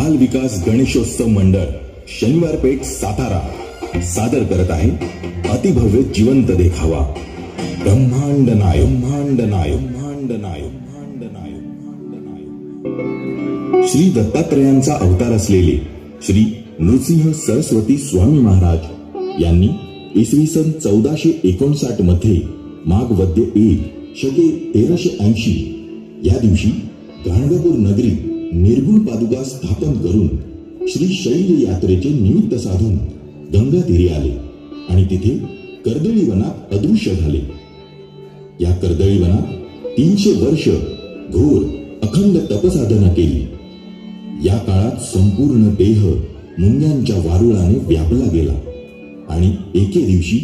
बाल विकास गणेशोत्सव मंडळ शनिवार पेठ सातारा सादर करत आहे अतिभव्य जिवंत देखावा ब्रह्मांड नायक ब्रह्मांड नायक ब्रह्मांड नायक ब्रह्मांड नायक ब्रह्मांड नायक। श्री दत्तात्रयांचा अवतार असलेले श्री नृसिंह सरस्वती स्वामी महाराज यांनी इसवी सन 1459 मध्ये माघ वद्य 1 शके 1380 या दिवशी गाणगापूर नगरीत निर्गुण पादुका स्थापन करून श्री शैल यात्रेचे निमित्त साधून गंगा तीरी आले आणि तिथे कर्दळी वनात अदृश्य झाले। या कर्दळी वनात 300 वर्ष घोर अखंड तपसाधना केली। या काळात संपूर्ण देह मुंग्यांच्या वारुळाने व्यापला गेला आणि एके दिवशी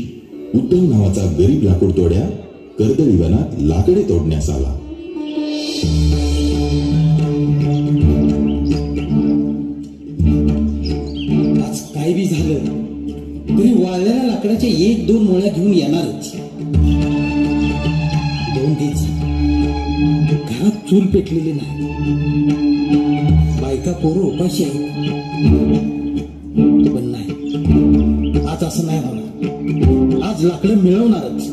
उद्धव नावाचा गरीब लाकूडतोड्या कर्दळी वनात लाकडे तोडण्यास आला। आज काय बी झालं तरी वाळलेल्या लाकडाच्या 1-2 मोळ्या घेऊन येणारच। 2 दिवस घरात चूल पेटलेली नाही, बायका पोरं उपाशी आहेत, पण नाही आज असं नाही होणार। आज लाकडं मिळवणारच।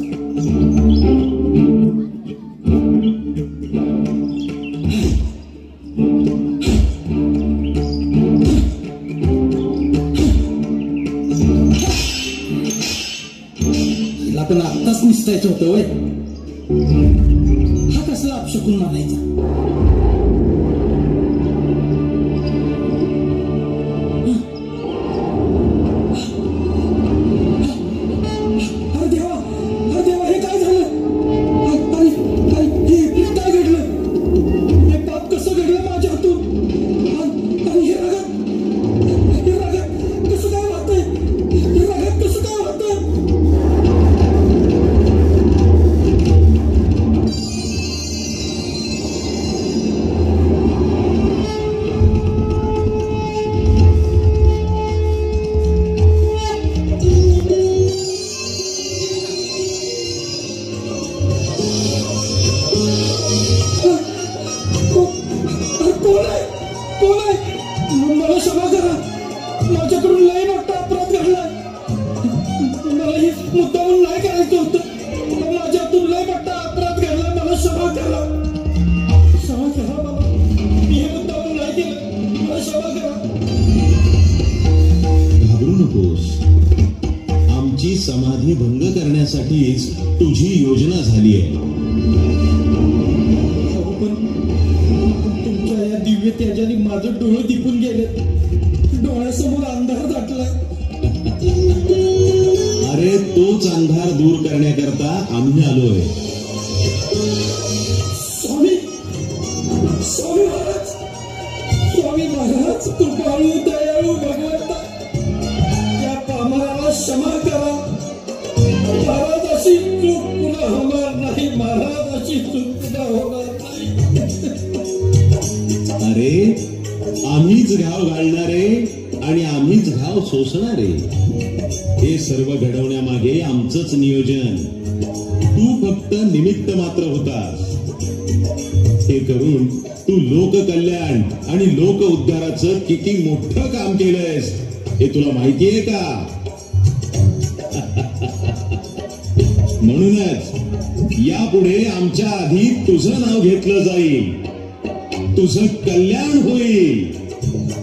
पण आत्ताच निसटायचं होतं वय, हा कसला अपशकुन मानायचा। आमची समाधी भंग करण्यासाठीच तुझी योजना झाली आहे। पण तुमच्या या दिव्य तेजाने माझं डोळं दिपून गेले, डोळ्यासमोर अंधार दाटला। अरे तोच अंधार दूर करण्याकरता आम्ही आलोय। स्वामी स्वामी महाराज, स्वामी महाराज, कृपाळू दयाळू भगवंता, या पामराला क्षमा करा। महाराज अशी चूक पुन्हा होणार नाही, महाराज अशी चूक पुन्हा होणार नाही। अरे आम्हीच घाव घालणारे आणि आम्हीच घाव सोसणारे, हे सर्व घडवण्यामागे आमचंच नियोजन। तू फक्त निमित्त मात्र होतास। हे करून तू लोककल्याण आणि लोक उद्धाराचं किती मोठं काम केलंयस हे तुला माहितीये का? म्हणूनच यापुढे आमच्या आधी तुझं नाव घेतलं जाईल, तुझं कल्याण होईल,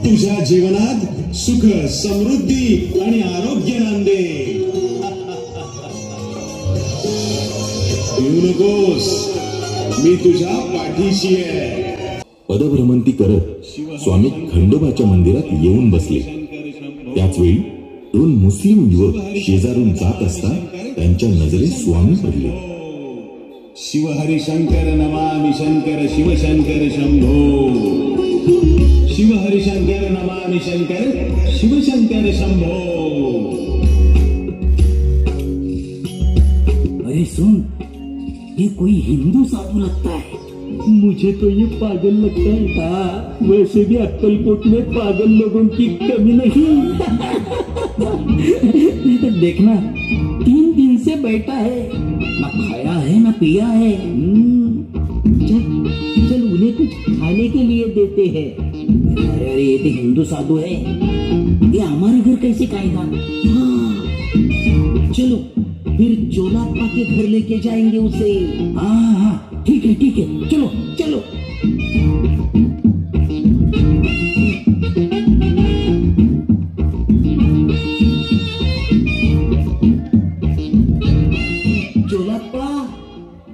तुझ्या जीवनात सुख समृद्धी आणि आरोग्य नांदेल। येऊ नकोस, मी तुझ्या पाठीशी आहे। पदभ्रमंती करत स्वामी खंडोबाच्या मंदिरात येऊन बसले। त्याचवेळी 2 मुस्लिम युवक शेजारून जात असता त्यांच्या नजरेत स्वामी पडले। शिव हरी शंकर नमामि शंकर शिव शंकर शंभो, शिव हरि शंकर नमामि शंकर शिव शंकर शंभो। अरे सुन, ये कोई हिंदू साधु लगता है। मुझे तो ये पागल लगता है। वैसे भी अक्कलकोट में पागल लोगों की कमी नहीं। देखना 3 दिन से बैठा है, ना खाया है ना पिया है। चल चल उन्हें कुछ खाने के लिए देते हैं। अरे अरे ये तो हिंदू साधु है, ये हमारे घर कैसे आएगा? हाँ चलो फिर चोलाप्पा के घर लेके जाएंगे उसे। हाँ हाँ ठीक है चलो चलो।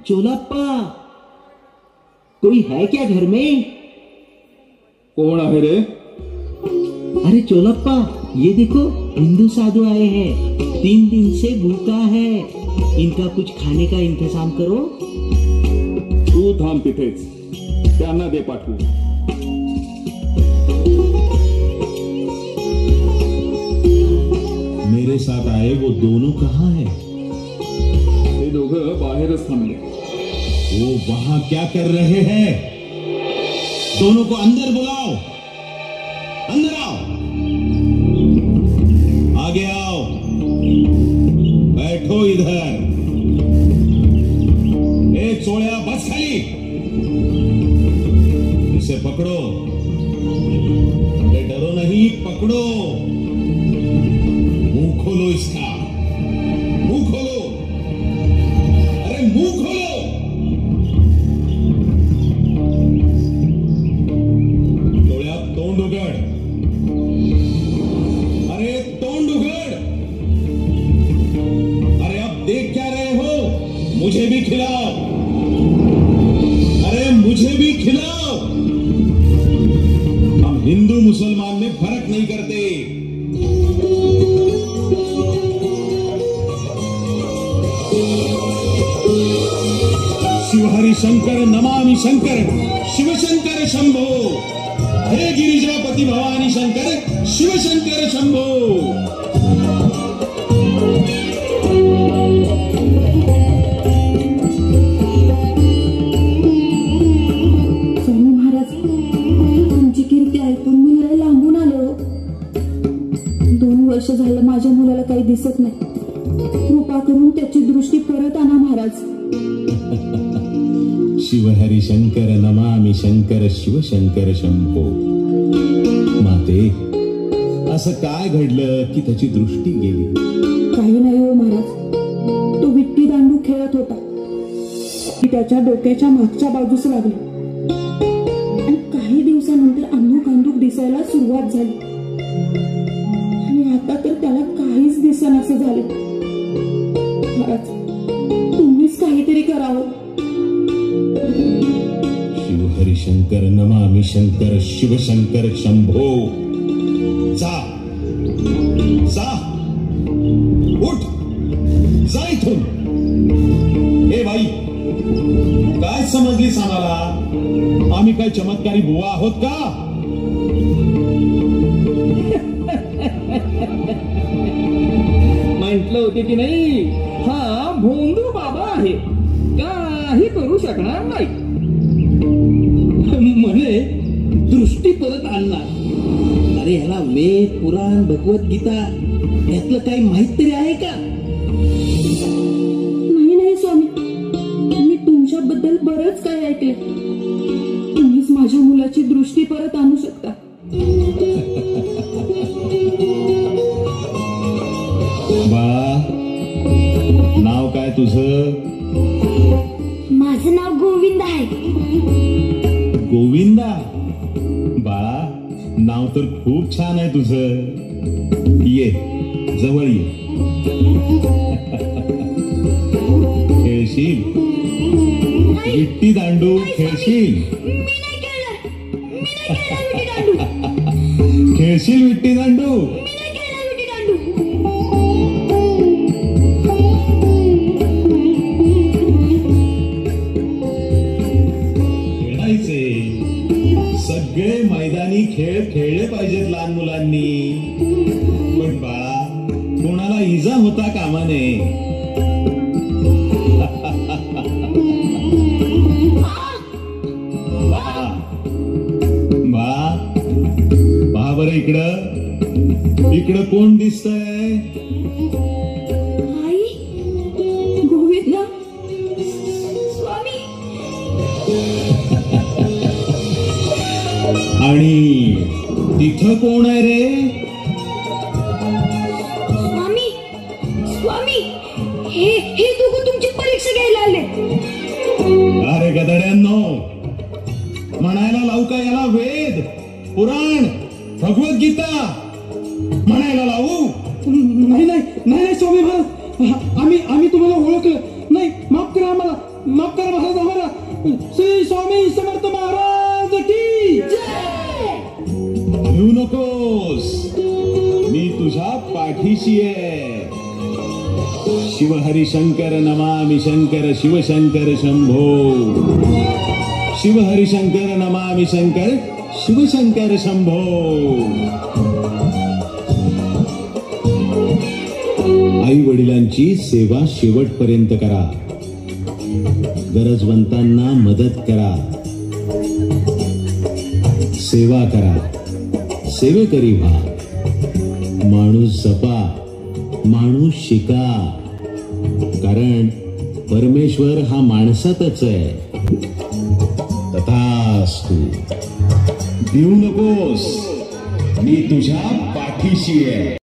चोलाप्पा कोई है क्या घर में? कौन आहे रे? अरे चोलाप्पा ये देखो हिंदू साधु आए हैं, 3 दिन से भूखा है, इनका कुछ खाने का इंतजाम करो। तू थांब तिथेच, त्यांना दे पाठवू। मेरे साथ आए वो दोनों कहाँ हैं? ते दोघं बाहेरच थांबले। वो वहां क्या कर रहे हैं? दोनों को अंदर बुलाओ, अंदर आओ, आगे आओ, बैठो इधर। ए चोळ्या बस खाली, इसे पकड़ो, अरे डरो नहीं, पकड़ो, मुंह खोलो इसका, मुंह खोलो, अरे मुंह खोलो। तोंड उघड, अरे तोंड उघड, अरे अब देख क्या रहे हो? मुझे भी खिलाओ, अरे मुझे भी खिलाओ। हम हिंदू मुसलमान में फर्क नहीं करते। शिव हरि शंकर नमामि शंकर, शिवशंकर शंभो, हे गिरिजापती भवानी शंकर, शिवशंकर शंभो। स्वामी महाराज, तुमची कीर्ती ऐकून मी लय लांबून आलो। 2 वर्ष झालं माझ्या मुलाला काही दिसत नाही, कृपा करून त्याची दृष्टी परत आणा महाराज। शिव हरि शंकर नमामि शंकर, शिवशंकर शंभो। माते, असं काय घडलं की त्याची दृष्टी गेली? काही नाही हो महाराज, तो विट्टी दांडू खेळत होता, ती त्याच्या डोक्याच्या मागच्या बाजूस लागली आणि काही दिवसानंतर अंधुक अंधुक दिसायला सुरुवात झाली आणि आता तर त्याला काहीच दिसेनासं झालं। महाराज तुम्हीच काहीतरी करावं। शिव हरि शंकर नमामि शंकर, शिवशंकर शंभो। जा, जा, उठ, जा इथून। हे भाई, काय समजलीस आम्हाला? आम्ही काय चमत्कारी बुवा आहोत का? म्हटलं होते की नाही, हा भोंदू बाबा आहे, काही करू शकणार नाही, म्हणे दृष्टी परत आणणार। अरे ह्याला वेद पुराण भगवद्गीता यातलं काही माहित तरी आहे का? नाही स्वामी, मी तुमच्याबद्दल बरंच काही ऐकले, तुम्हीच माझ्या मुलाची दृष्टी परत आणू शकता। बा, नाव काय तुझं? माझं नाव गोविंद आहे। गोविंदा? बाळा, नाव तर खूप छान आहे तुझं। ये, जवळ ये। खेळशील? विट्टी दांडू खेळशील? खेळशील विट्टी दांडू? सगळे मैदानी खेळ खेळले पाहिजेत लहान मुलांनी, पण बाळा कोणाला इजा होता कामा नये। बाळा पहा बरं इकडं, इकडं कोण दिसतंय? आई, गोविंद स्वामी। आणि इथं कोण आहे रे? स्वामी स्वामी हे दोघं तुमची परीक्षा घ्यायला आले. अरे गदड्यांनो, म्हणायला लावू का याला वेद, पुराण, भगवद्गीता म्हणायला लावू? नाही नाही नाही स्वामी महाराज, आम्ही तुम्हाला ओळखलं नाही. माफ करा आम्हाला, माफ करा महाराज आम्हाला. श्री स्वामी समर्थ महाराज की घेऊ नकोस, मी तुझ्या पाठीशी आहे. शिवहरी शंकर नमामि शंकर शिवशंकर शंभो. शिवहरी शंकर नमामि शंकर शिवशंकर शंभो. आई वडिलांची सेवा शेवटपर्यंत करा. गरजवंतांना मदत करा, सेवा करा, सेवेकरी व्हा. माणूस जपा, माणूस शिका, कारण परमेश्वर हा माणसातच आहे. तथास्तु. देऊ नकोस, मी तुझ्या पाठीशी आहे.